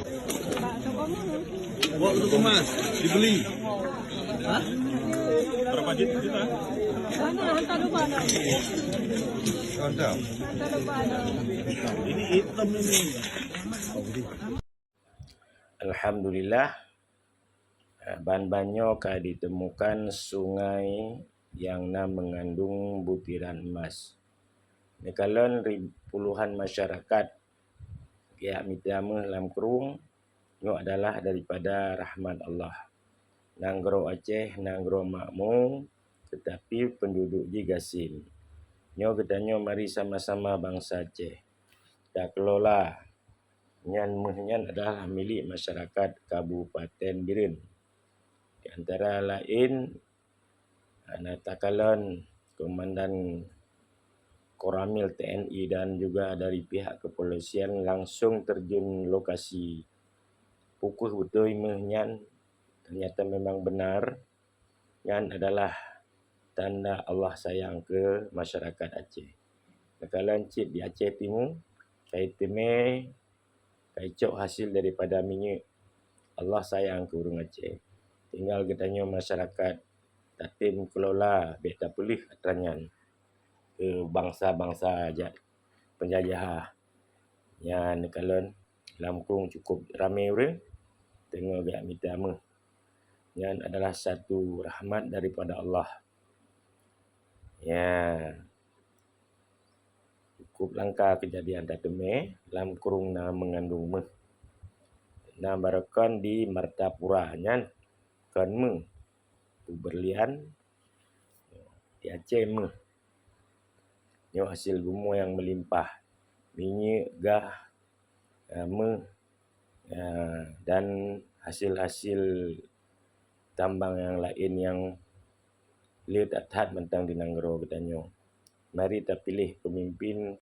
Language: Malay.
Bawa untuk kemas, dibeli. Hah? Berapa juta? Sana, hantar lupa na. Ada. Hantar lupa na. Ini hitam ini. Alhamdulillah, ban-banyo ka ditemukan sungai yang mengandung butiran emas. Nekalan puluhan masyarakat pihak mitama lam kerung nyo adalah daripada rahmat Allah. Nanggro Aceh, nanggro makmur, tetapi penduduk ji gasin. Nyo ketanyo mari sama-sama bangsa Aceh. Tak kelola nyan adalah milik masyarakat Kabupaten Biren. Di antara lain Natakalon Komandan Koramil TNI dan juga dari pihak kepolisian langsung terjun lokasi. Pukul betul nyan ternyata memang benar. Nyan adalah tanda Allah sayang ke masyarakat Aceh. Nakalan cip di Aceh Timur, kai teme, kai cok hasil daripada minyak. Allah sayang ke urang Aceh. Tinggal katanya masyarakat tatim kelola beta pulih atranyan ke bangsa-bangsa penjajah. Ya nekalon Lampung cukup ramai orang tengok gak mitama. Yang adalah satu rahmat daripada Allah. Ya. Cukup langka kejadian tateme lam kurung na mengandung meh. Na barakan di Martapura nyan kan meh berlian di Aceh meh. Nyo hasil gumo yang melimpah. Minyak, gah, meh, dan hasil-hasil tambang yang lain yang lihat menang di Nanggro katanya. Mari kita pilih pemimpin